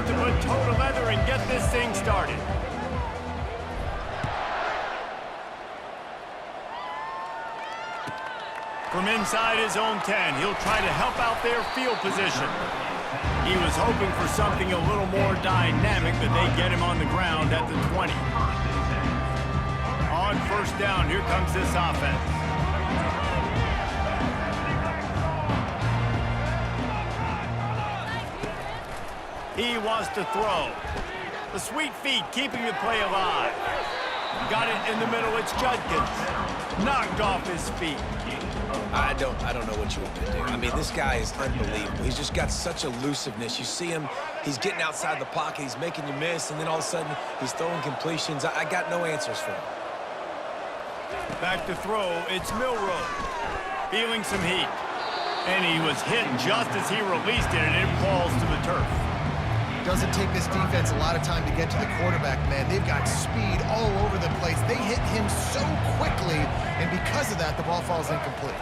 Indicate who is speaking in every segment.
Speaker 1: about to put toe to leather and get this thing started. From inside his own 10, he'll try to help out their field position. He was hoping for something a little more dynamic, but they get him on the ground at the 20. On first down, here comes this offense. He wants to throw. The sweet feet keeping the play alive. Got it in the middle, it's Judkins. Knocked off his feet.
Speaker 2: I don't know what you want me to do. I mean, this guy is unbelievable. He's just got such elusiveness. You see him, he's getting outside the pocket, he's making you miss, and then all of a sudden, he's throwing completions. I got no answers for him.
Speaker 1: Back to throw, it's Milroe. Feeling some heat. And he was hit just as he released it, and it falls to the turf.
Speaker 3: Doesn't take this defense a lot of time to get to the quarterback, man. They've got speed all over the place. They hit him so quickly, and because of that, the ball falls incomplete.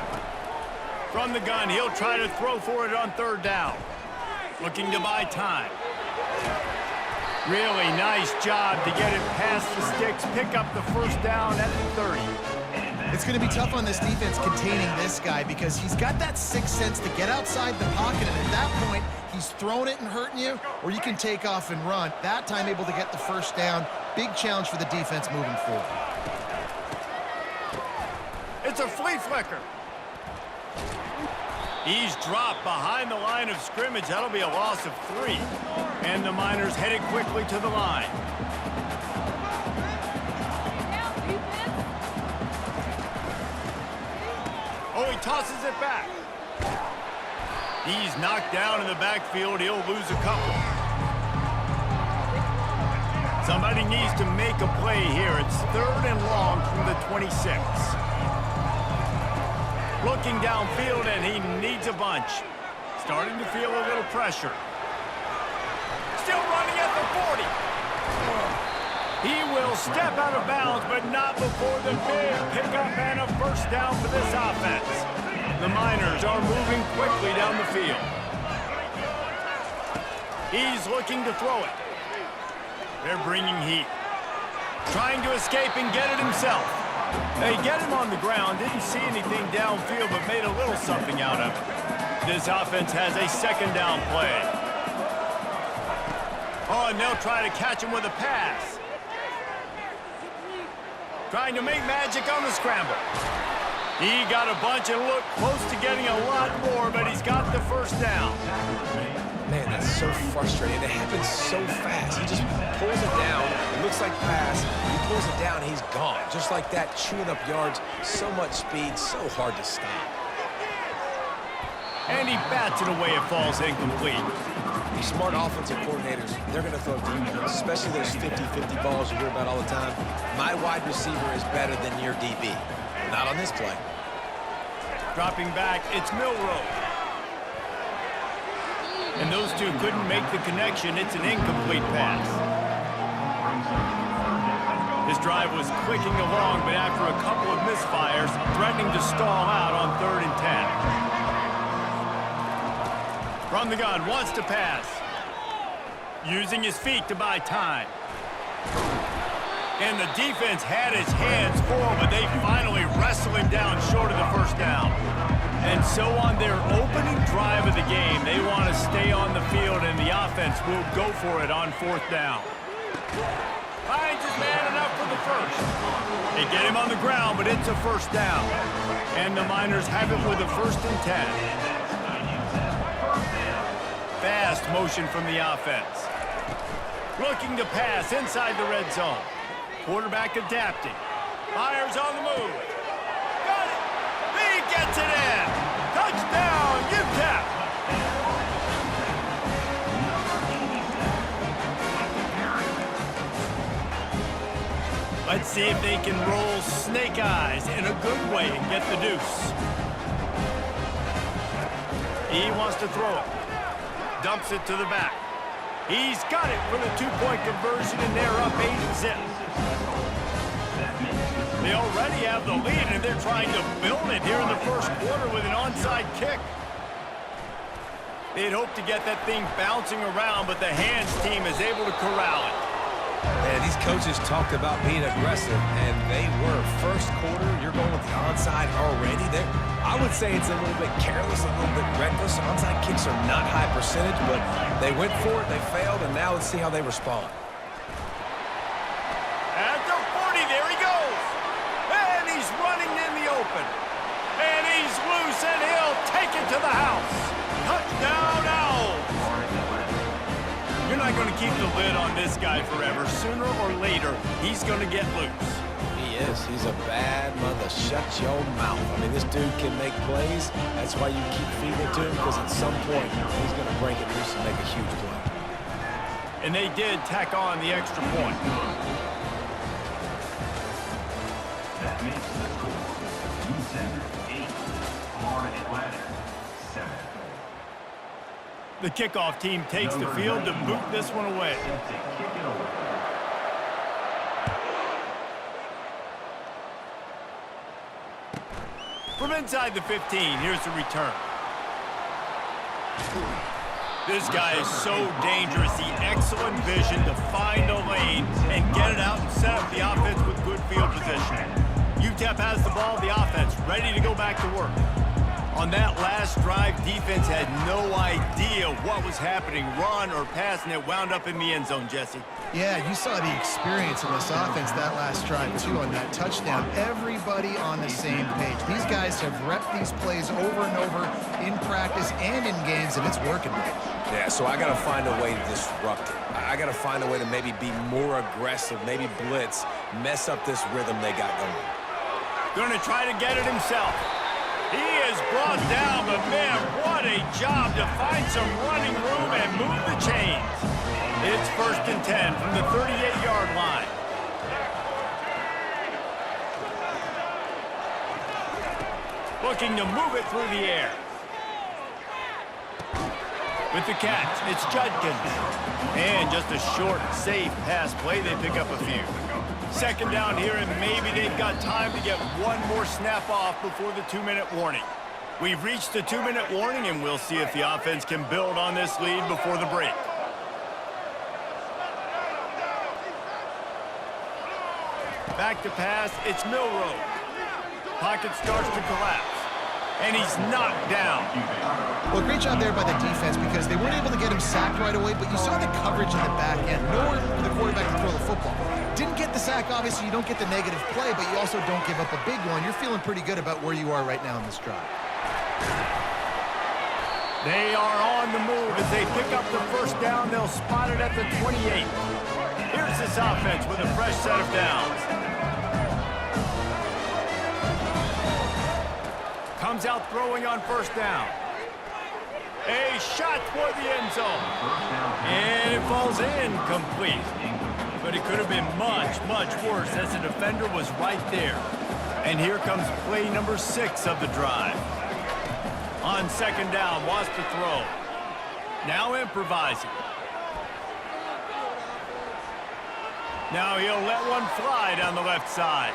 Speaker 1: From the gun, he'll try to throw for it on third down. Looking to buy time. Really nice job to get it past the sticks, pick up the first down at the 30.
Speaker 3: It's going to be tough on this defense containing this guy because he's got that sixth sense to get outside the pocket, and at that point, he's throwing it and hurting you, or you can take off and run. That time able to get the first down. Big challenge for the defense moving forward.
Speaker 1: It's a flea flicker. He's dropped behind the line of scrimmage. That'll be a loss of 3. And the Miners headed quickly to the line. Oh, he tosses it back. He's knocked down in the backfield. He'll lose a couple. Somebody needs to make a play here. It's 3rd and long from the 26. Looking downfield, and he needs a bunch. Starting to feel a little pressure. Still running at the 40. He will step out of bounds, but not before the big pickup and a first down for this offense. The Miners are moving quickly down the field. He's looking to throw it. They're bringing heat. Trying to escape and get it himself. They get him on the ground, didn't see anything downfield, but made a little something out of it. This offense has a second down play. Oh, and they'll try to catch him with a pass. Trying to make magic on the scramble. He got a bunch and looked close to getting a lot more, but he's got the first down.
Speaker 2: Man, that's so frustrating. It happens so fast. He just pulls it down. It looks like pass. He pulls it down, he's gone. Just like that, chewing up yards. So much speed, so hard to stop.
Speaker 1: And he bats it away. It falls incomplete.
Speaker 2: These smart offensive coordinators, they're going to throw deep ones, especially those 50-50 balls you hear about all the time. My wide receiver is better than your DB. Not on this play.
Speaker 1: Dropping back, it's Milroe. And those two couldn't make the connection. It's an incomplete pass. This drive was clicking along, but after a couple of misfires, threatening to stall out on 3rd and 10. From the gun, wants to pass. Using his feet to buy time. And the defense had his hands full, but they finally wrestle him down short of the first down. And so on their opening drive of the game, they want to stay on the field, and the offense will go for it on 4th down. Finds his man enough for the first. They get him on the ground, but it's a first down. And the Miners have it with a 1st and 10. Fast motion from the offense. Looking to pass inside the red zone. Quarterback adapting. Fires on the move. Got it. He gets it in. Touchdown, UTEP. Let's see if they can roll snake eyes in a good way and get the deuce. He wants to throw it. Dumps it to the back. He's got it for the 2-point conversion, and they're up 8-zip. They already have the lead, and they're trying to build it here in the first quarter with an onside kick. They'd hope to get that thing bouncing around, but the hands team is able to corral it.
Speaker 2: And these coaches talked about being aggressive, and they were. First quarter, you're going with the onside already. I would say it's a little bit careless, a little bit reckless. Onside kicks are not high percentage, but they went for it, they failed, and now let's see how they respond.
Speaker 1: At the 40, there he goes. And he's running in the open. And he's loose, and he'll take it to the house. Touchdown, Owls. You're not going to keep the lid on this guy forever. Sooner or later, he's going to get loose.
Speaker 2: He is. He's a bad mother. Shut your mouth. I mean, this dude can make plays. That's why you keep feeding it to him, because at some point, he's going to break it loose and make a huge play.
Speaker 1: And they did tack on the extra point.
Speaker 4: That makes the score. UTEP 8, Florida Atlantic 7.
Speaker 1: The kickoff team takes the field to boot this one away. From inside the 15, here's the return. This guy is so dangerous. The excellent vision to find a lane and get it out and set up the offense with good field position. UTEP has the ball, the offense ready to go back to work. On that last drive, defense had no idea what was happening, run or pass, and it wound up in the end zone, Jesse.
Speaker 3: Yeah, you saw the experience in this offense that last drive, too, on that touchdown. Everybody on the same page. These guys have repped these plays over and over in practice and in games, and it's working.
Speaker 2: Yeah, so I got to find a way to disrupt it. I got to find a way to maybe be more aggressive, maybe blitz, mess up this rhythm they got going.
Speaker 1: Going to try to get it himself. He is brought down, but man, what a job to find some running room and move the chains. It's 1st and 10 from the 38-yard line. Looking to move it through the air. With the catch, it's Judkins. And just a short, safe pass play, they pick up a few. 2nd down here, and maybe they've got time to get one more snap off before the 2-minute warning. We've reached the 2-minute warning, and we'll see if the offense can build on this lead before the break. Back to pass, it's Milrow. Pocket starts to collapse, and he's knocked down.
Speaker 3: Well, great job there by the defense, because they weren't able to get him sacked right away, but you saw the coverage in the back end. Nowhere for the quarterback to throw the football. Didn't get the sack, obviously. You don't get the negative play, but you also don't give up a big one. You're feeling pretty good about where you are right now in this drive.
Speaker 1: They are on the move as they pick up the 1st down. They'll spot it at the 28. Here's this offense with a fresh set of downs. Comes out throwing on 1st down. A shot toward the end zone. And it falls incomplete. But it could have been much, much worse as the defender was right there. And here comes play number 6 of the drive. On 2nd down, wants to throw. Now improvising. Now he'll let one fly down the left side.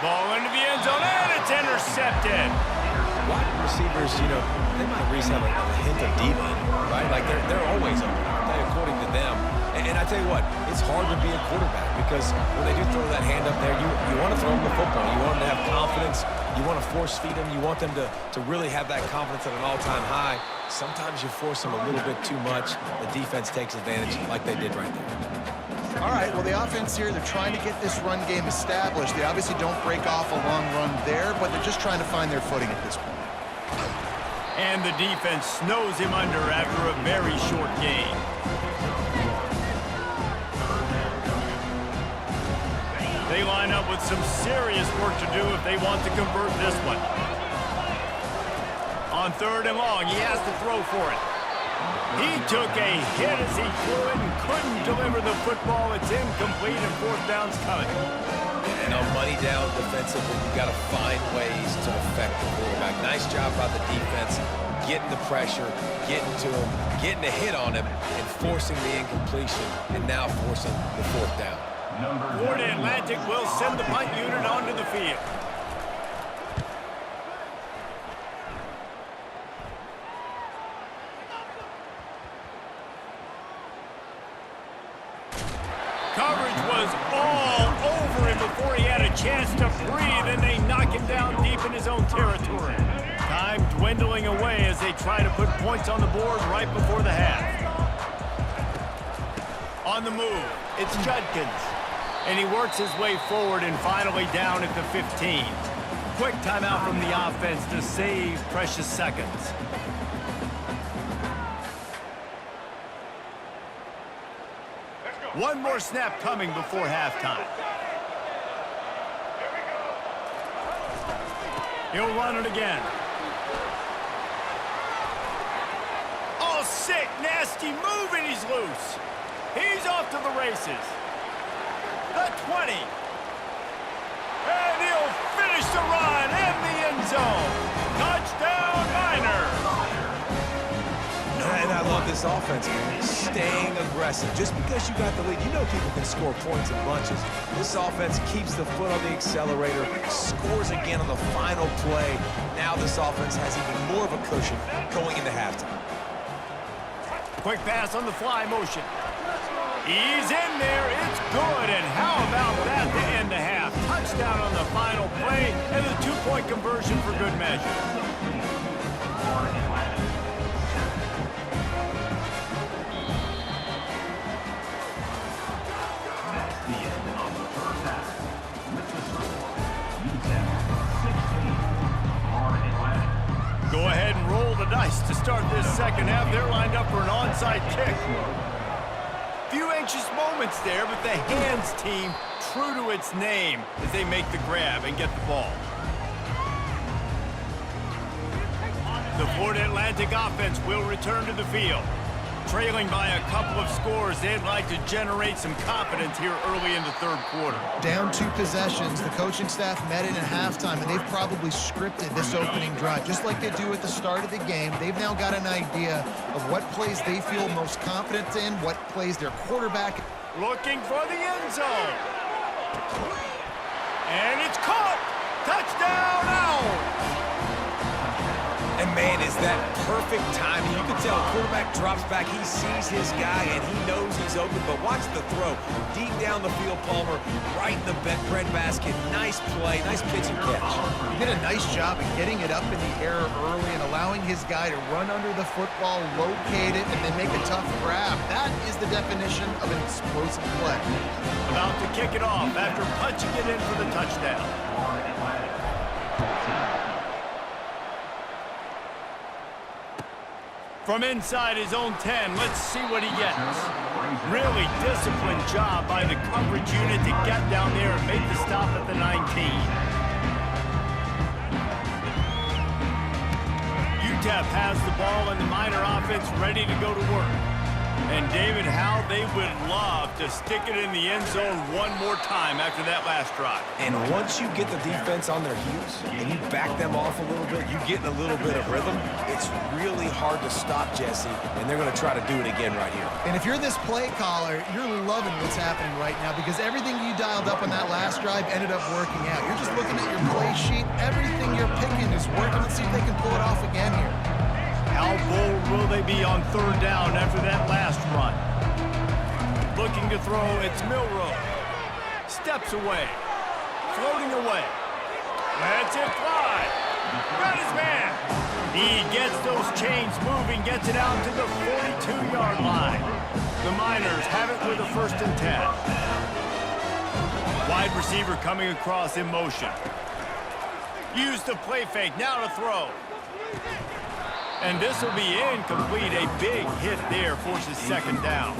Speaker 1: Ball into the end zone, and it's intercepted.
Speaker 2: Wide receivers, you know, they might at least have a hint of diva, right? Like, they're always open, aren't they, according to them? And I tell you what, it's hard to be a quarterback, because when they do throw that hand up there, you want to throw them the football. You want them to have confidence. You want to force feed them. You want them to really have that confidence at an all-time high. Sometimes you force them a little bit too much. The defense takes advantage like they did right there.
Speaker 3: All right, well, the offense here, they're trying to get this run game established. They obviously don't break off a long run there, but they're just trying to find their footing at this point.
Speaker 1: And the defense snows him under after a very short gain. They line up with some serious work to do if they want to convert this one. On 3rd and long, he has to throw for it. He took a hit as he threw it and couldn't deliver the football. It's incomplete, and 4th down's coming.
Speaker 2: And on money down defensively, you've got to find ways to affect the quarterback. Nice job by the defense, getting the pressure, getting to him, getting a hit on him, and forcing the incompletion, and now forcing the 4th down.
Speaker 1: Florida Atlantic will send the punt unit onto the field. Coverage was all over him before he had a chance to breathe, and they knock him down deep in his own territory. Time dwindling away as they try to put points on the board right before the half. On the move, it's Judkins. And he works his way forward and finally down at the 15. Quick timeout from the offense to save precious seconds. One more snap coming before halftime. He'll run it again. Oh, sick, nasty move, and he's loose. He's off to the races. The 20. And he'll finish the run in the end zone. Touchdown, Niners.
Speaker 2: And I love this offense, man. Staying aggressive. Just because you got the lead, you know people can score points in bunches. This offense keeps the foot on the accelerator, scores again on the final play. Now this offense has even more of a cushion going into halftime.
Speaker 1: Quick pass on the fly motion. He's in there. It's good. And how about that to end the half? Touchdown on the final play and the two-point conversion for good measure. Go ahead and roll the dice to start this second half. They're lined up for an onside kick. Few anxious moments there, but the hands team true to its name as they make the grab and get the ball. The Florida Atlantic offense will return to the field. Trailing by a couple of scores, they'd like to generate some confidence here early in the third quarter.
Speaker 3: Down 2 possessions, the coaching staff met in at halftime, and they've probably scripted this opening drive. Just like they do at the start of the game, they've now got an idea of what plays they feel most confident in, what plays their quarterback.
Speaker 1: Looking for the end zone. And it's caught. Touchdown Owls.
Speaker 2: And man, is that perfect timing. You can tell quarterback drops back, he sees his guy, and he knows he's open, but watch the throw. Deep down the field, Palmer, right in the bread basket. Nice play, nice pitch and catch.
Speaker 3: He did a nice job of getting it up in the air early and allowing his guy to run under the football, locate it, and then make a tough grab. That is the definition of an explosive play.
Speaker 1: About to kick it off after punching it in for the touchdown. From inside his own 10, let's see what he gets. Really disciplined job by the coverage unit to get down there and make the stop at the 19. UTEP has the ball and the Miner offense ready to go to work. And David, how they would love to stick it in the end zone one more time after that last drive.
Speaker 2: And once you get the defense on their heels and you back them off a little bit, you get in a little bit of rhythm, it's really hard to stop Jesse, and they're going to try to do it again right here.
Speaker 3: And if you're this play caller, you're loving what's happening right now because everything you dialed up on that last drive ended up working out. You're just looking at your play sheet. Everything you're picking is working. Let's see if they can pull it off again here.
Speaker 1: How bold will they be on third down after that last run? Looking to throw, it's Milrow. Steps away. Floating away. Lets it fly. Got his man. He gets those chains moving, gets it out to the 42-yard line. The Miners have it with a 1st and 10. Wide receiver coming across in motion. Use the play fake, now to throw. And this will be incomplete. A big hit there forces 2nd down.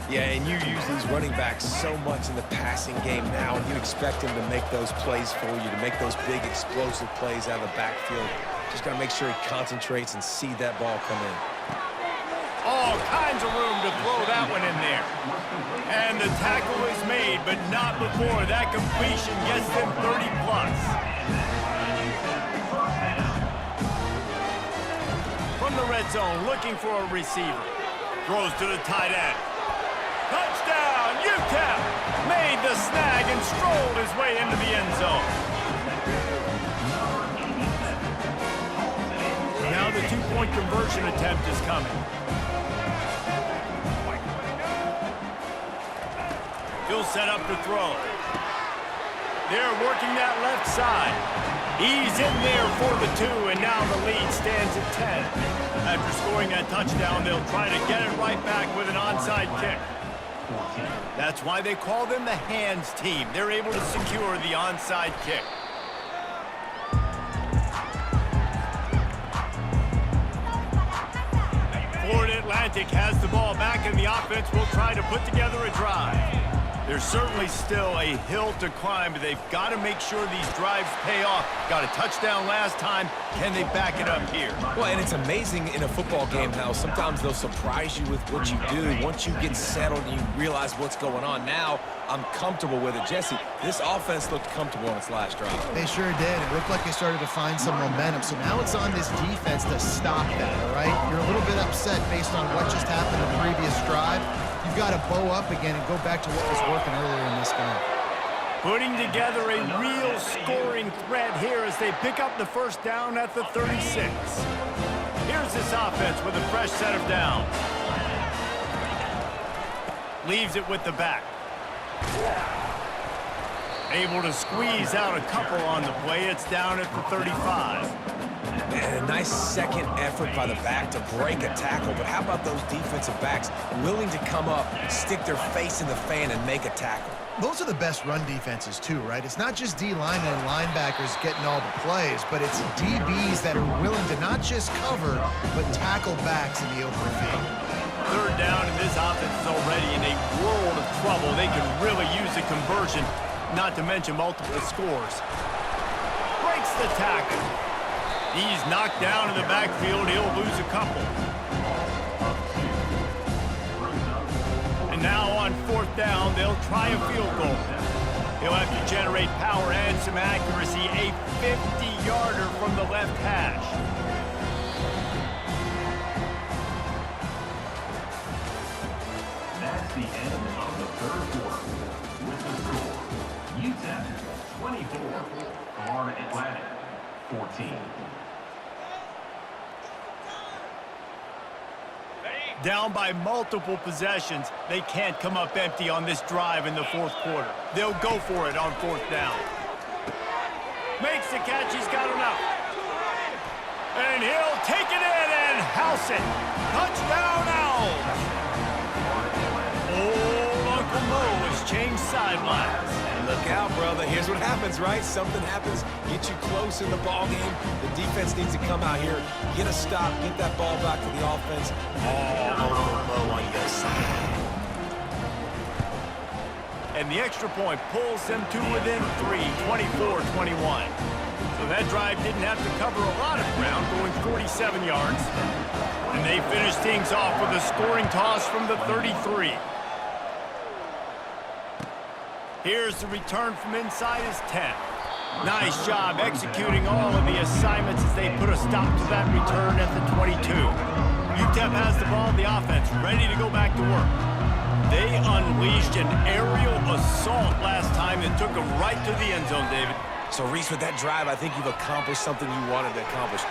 Speaker 2: Yeah, and you use these running backs so much in the passing game now, and you expect him to make those plays for you, to make those big explosive plays out of the backfield. Just got to make sure he concentrates and see that ball come in.
Speaker 1: All kinds of room to throw that one in there. And the tackle is made, but not before that completion gets them 30+. From the red zone, looking for a receiver. Throws to the tight end. Touchdown, UTEP! Made the snag and strolled his way into the end zone. Now the 2-point conversion attempt is coming. He'll set up to throw. They're working that left side. He's in there for the 2, and now the lead stands at 10. After scoring that touchdown, they'll try to get it right back with an onside kick. That's why they call them the hands team. They're able to secure the onside kick. Florida Atlantic has the ball back, and the offense will try to put together a drive. There's certainly still a hill to climb, but they've got to make sure these drives pay off. Got a touchdown last time. Can they back it up here?
Speaker 2: Well, and it's amazing in a football game how sometimes they'll surprise you with what you do. Once you get settled and you realize what's going on, now I'm comfortable with it. Jesse, this offense looked comfortable on its last drive.
Speaker 3: They sure did. It looked like they started to find some momentum. So now it's on this defense to stop that, all right? You're a little bit upset based on what just happened in the previous drive. You've got to bow up again and go back to what was working earlier in this game.
Speaker 1: Putting together a real scoring threat here as they pick up the first down at the 36. Here's this offense with a fresh set of downs. Leaves it with the back. Able to squeeze out a couple on the play. It's down at the 35.
Speaker 2: And a nice second effort by the back to break a tackle. But how about those defensive backs willing to come up, stick their face in the fan, and make a tackle?
Speaker 3: Those are the best run defenses too, right? It's not just D-linemen and linebackers getting all the plays, but it's DBs that are willing to not just cover, but tackle backs in the open field.
Speaker 1: Third down, and this offense is already in a world of trouble. They can really use a conversion, not to mention multiple scores. Breaks the tackle. He's knocked down in the backfield. He'll lose a couple. And now on fourth down, they'll try a field goal. He'll have to generate power and some accuracy. A 50-yarder from the left hash.
Speaker 4: That's the end of the third quarter. With the score, UTEP 24, Florida Atlantic 14.
Speaker 1: Down by multiple possessions, they can't come up empty on this drive in the fourth quarter. They'll go for it on fourth down. Makes the catch, he's got enough. And he'll take it in and house it. Touchdown Owls. Old Uncle Mo has changed sidelines.
Speaker 2: Look out, brother. Here's what happens, right? Something happens, get you close in the ball game. The defense needs to come out here, get a stop, get that ball back to the offense. Oh, on your side.
Speaker 1: And the extra point pulls them to within 3, 24-21. So that drive didn't have to cover a lot of ground, going 47 yards. And they finish things off with a scoring toss from the 33. Here's the return from inside his 10. Nice job executing all of the assignments as they put a stop to that return at the 22. UTEP has the ball in the offense, ready to go back to work. They unleashed an aerial assault last time that took them right to the end zone, David.
Speaker 2: So, Reese, with that drive, I think you've accomplished something you wanted to accomplish.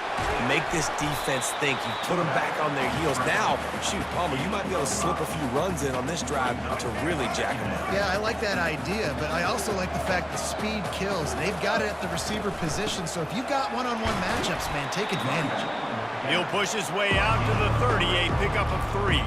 Speaker 2: Make this defense think. You put them back on their heels. Now, shoot, Palmer, you might be able to slip a few runs in on this drive to really jack them up.
Speaker 3: Yeah, I like that idea, but I also like the fact that speed kills. They've got it at the receiver position, so if you've got one-on-one matchups, man, take advantage.
Speaker 1: He'll push his way out to the 30, a pickup of 3.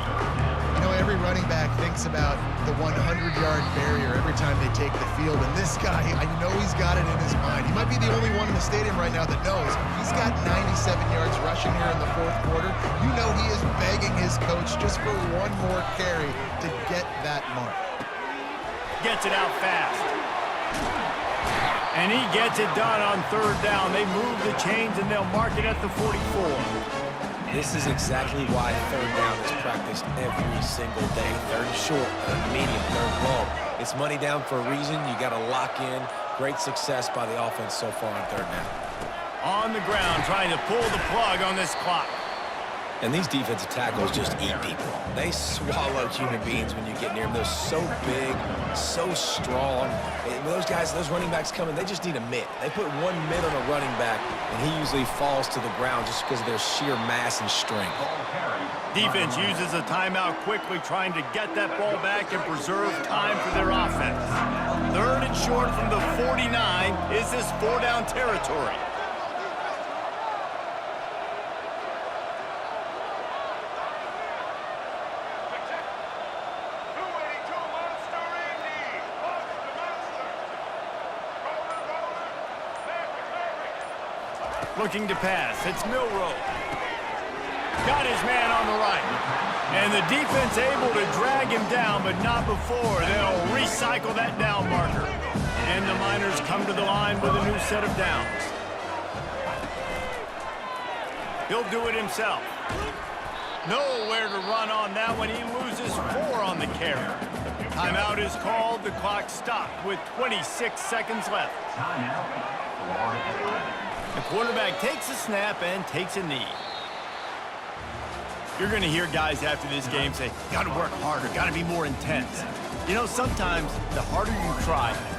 Speaker 3: You know, every running back thinks about the 100-yard barrier every time they take the field, and this guy, I know he's got it in his mind. He might be the only one in the stadium right now that knows he's got 97 yards rushing here in the fourth quarter. You know he is begging his coach just for one more carry to get that mark.
Speaker 1: Gets it out fast. And he gets it done on third down. They move the chains, and they'll mark it at the 44.
Speaker 2: This is exactly why third down is practiced every single day. Third short, third medium, third long. It's money down for a reason. You got to lock in. Great success by the offense so far on third down.
Speaker 1: On the ground, trying to pull the plug on this clock.
Speaker 2: And these defensive tackles just eat people. They swallow human beings when you get near them. They're so big, so strong. And when those guys, those running backs come in, they just need a mitt. They put one mitt on a running back, and he usually falls to the ground just because of their sheer mass and strength.
Speaker 1: Defense uses a timeout quickly, trying to get that ball back and preserve time for their offense. 3rd and short from the 49. Is this 4-down territory? Looking to pass. It's Milroe. Got his man on the right. And the defense able to drag him down, but not before. They'll recycle that down marker. And the Miners come to the line with a new set of downs. He'll do it himself. Nowhere to run on that one. He loses 4 on the carry. Timeout is called. The clock stopped with 26 seconds left.
Speaker 4: Timeout. Florida Atlantic.
Speaker 1: The quarterback takes a snap and takes a knee. You're going to hear guys after this game say, got to work harder, got to be more intense. You know, sometimes the harder you try,